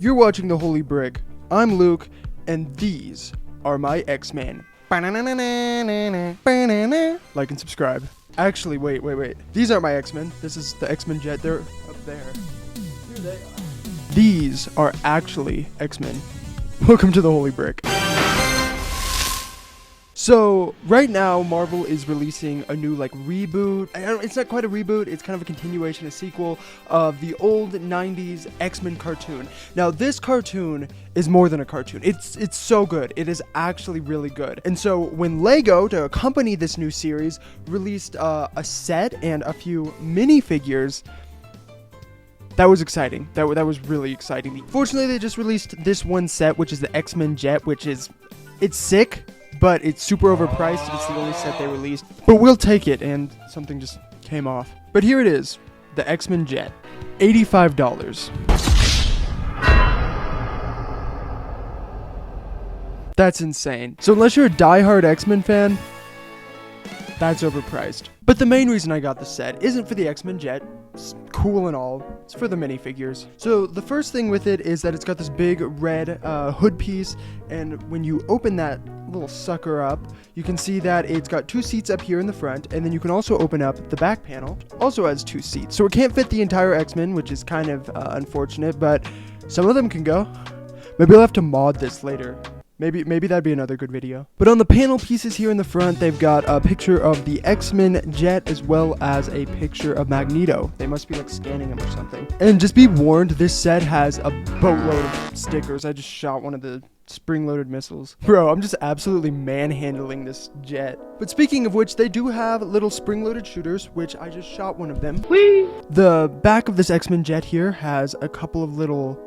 You're watching The Holy Brick. I'm Luke, and these are my X-Men. Like and subscribe. Actually, wait. These aren't my X-Men. This is the X-Men jet. They're up there. Here they are. These are actually X-Men. Welcome to The Holy Brick. So, right now, Marvel is releasing a new, reboot. It's not quite a reboot. It's kind of a continuation, a sequel of the old 90s X-Men cartoon. Now, this cartoon is more than a cartoon. It's so good. It is actually really good. And so, when Lego, to accompany this new series, released a set and a few minifigures, that was exciting. That was really exciting. Fortunately, they just released this one set, which is the X-Men jet, it's sick. But it's super overpriced, and it's the only set they released. But we'll take it, and something just came off. But here it is, the X-Men jet, $85. That's insane. So unless you're a diehard X-Men fan, that's overpriced. But the main reason I got the set isn't for the X-Men jet. It's cool and all. It's for the minifigures. So the first thing with it is that it's got this big red hood piece, and when you open that little sucker up, you can see that it's got two seats up here in the front, and then you can also open up the back panel. Also has two seats. So it can't fit the entire X-Men, which is kind of unfortunate, but some of them can go. Maybe I'll have to mod this later. Maybe that'd be another good video. But on the panel pieces here in the front, they've got a picture of the X-Men jet as well as a picture of Magneto. They must be scanning him or something. And just be warned, this set has a boatload of stickers. I just shot one of the spring-loaded missiles. Bro, I'm just absolutely manhandling this jet. But speaking of which, they do have little spring-loaded shooters, which I just shot one of them. Whee! The back of this X-Men jet here has a couple of little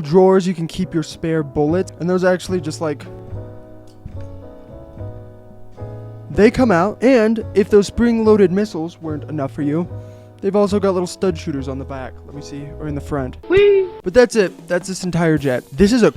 drawers you can keep your spare bullets, and those actually just they come out, and if those spring-loaded missiles weren't enough for you, they've also got little stud shooters on the back. Let me see, or in the front. Whee! But that's it. That's this entire jet. This is a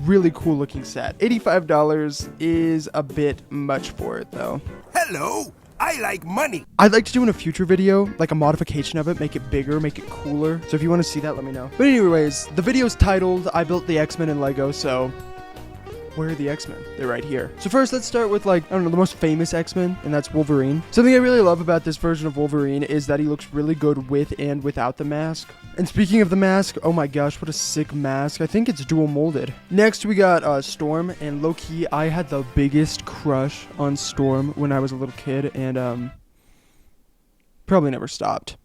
really cool looking set. $85 is a bit much for it though. Hello, I like money. I'd like to do in a future video, a modification of it, make it bigger, make it cooler. So if you want to see that, let me know. But anyways, the video's titled, I Built the X-Men in Lego, so where are the X-Men? They're right here. So first, let's start with, the most famous X-Men, and that's Wolverine. Something I really love about this version of Wolverine is that he looks really good with and without the mask. And speaking of the mask, oh my gosh, what a sick mask. I think it's dual molded. Next, we got Storm, and low-key, I had the biggest crush on Storm when I was a little kid, and probably never stopped.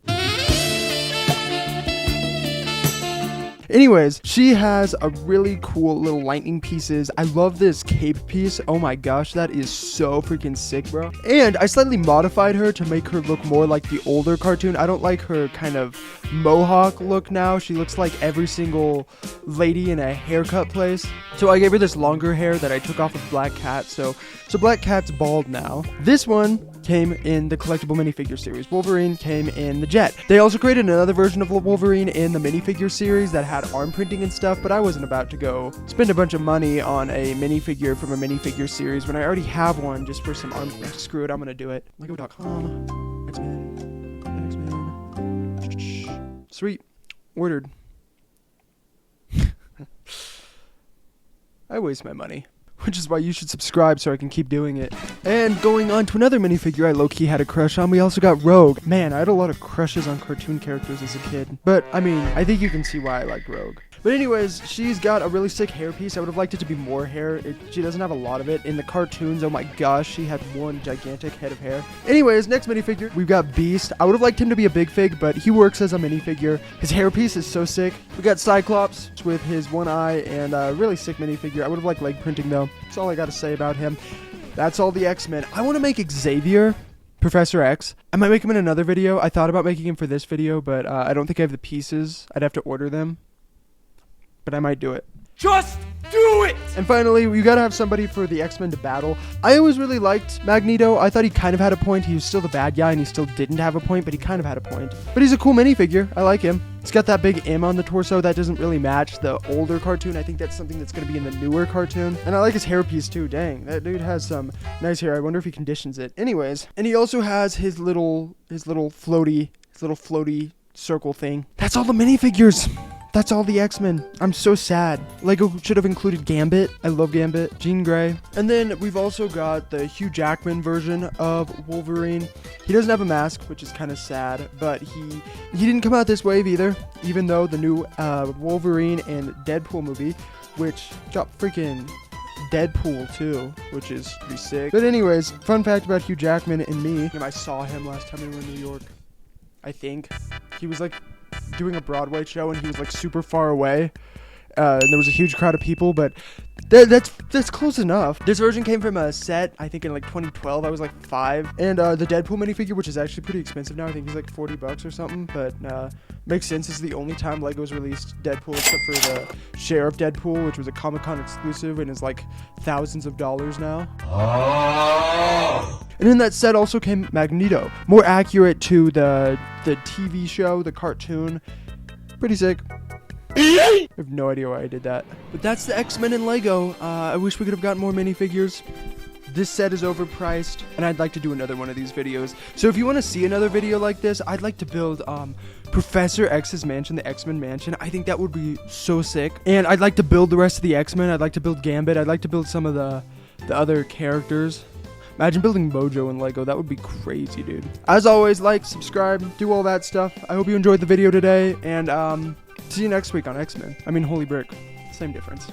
Anyways, she has a really cool little lightning pieces. I love this cape piece. Oh my gosh, that is so freaking sick, bro. And I slightly modified her to make her look more like the older cartoon. I don't like her kind of mohawk look now. She looks like every single lady in a haircut place. So I gave her this longer hair that I took off of Black Cat. So Black Cat's bald now. This one came in the collectible minifigure series. Wolverine came in the jet. They also created another version of Wolverine in the minifigure series that had arm printing and stuff, but I wasn't about to go spend a bunch of money on a minifigure from a minifigure series when I already have one just for some arm. Screw it, I'm gonna do it. Lego.com. X-Men. Sweet. Ordered. I waste my money, which is why you should subscribe so I can keep doing it. And going on to another minifigure I low-key had a crush on, we also got Rogue. Man, I had a lot of crushes on cartoon characters as a kid. But, I think you can see why I like Rogue. But anyways, she's got a really sick hairpiece. I would have liked it to be more hair. She doesn't have a lot of it. In the cartoons, oh my gosh, she had one gigantic head of hair. Anyways, next minifigure, we've got Beast. I would have liked him to be a big fig, but he works as a minifigure. His hairpiece is so sick. We got Cyclops with his one eye and a really sick minifigure. I would have liked leg printing though. That's all I got to say about him. That's all the X-Men. I want to make Xavier, Professor X. I might make him in another video. I thought about making him for this video, but I don't think I have the pieces. I'd have to order them. But I might do it. Just do it! And finally, we gotta have somebody for the X-Men to battle. I always really liked Magneto. I thought he kind of had a point. He was still the bad guy, and he still didn't have a point, but he kind of had a point. But he's a cool minifigure. I like him. It's got that big M on the torso. That doesn't really match the older cartoon. I think that's something that's gonna be in the newer cartoon. And I like his hairpiece too. Dang, that dude has some nice hair. I wonder if he conditions it. Anyways, and he also has his little floaty circle thing. That's all the minifigures. That's all the X-Men. I'm so sad. Lego should have included Gambit. I love Gambit. Jean Grey. And then we've also got the Hugh Jackman version of Wolverine. He doesn't have a mask, which is kind of sad, but he didn't come out this wave either, even though the new Wolverine and Deadpool movie, which got freaking Deadpool too, which is pretty sick. But anyways, fun fact about Hugh Jackman and me. I saw him last time we were in New York. I think he was like doing a Broadway show and he was like super far away. And there was a huge crowd of people, but that's close enough. This version came from a set, I think in like 2012. I was like 5. And the Deadpool minifigure, which is actually pretty expensive now. I think he's like $40 or something, but makes sense. This is the only time Lego's released Deadpool except for the Sheriff Deadpool, which was a Comic-Con exclusive and is like thousands of dollars now. And in that set also came Magneto, more accurate to the TV show, the cartoon. Pretty sick. I have no idea why I did that. But that's the X-Men in Lego. I wish we could have gotten more minifigures. This set is overpriced, and I'd like to do another one of these videos. So if you want to see another video like this, I'd like to build Professor X's mansion, the X-Men mansion. I think that would be so sick. And I'd like to build the rest of the X-Men. I'd like to build Gambit. I'd like to build some of the other characters. Imagine building Mojo in Lego. That would be crazy, dude. As always, like, subscribe, do all that stuff. I hope you enjoyed the video today, and see you next week on X-Men. I mean, holy brick. Same difference.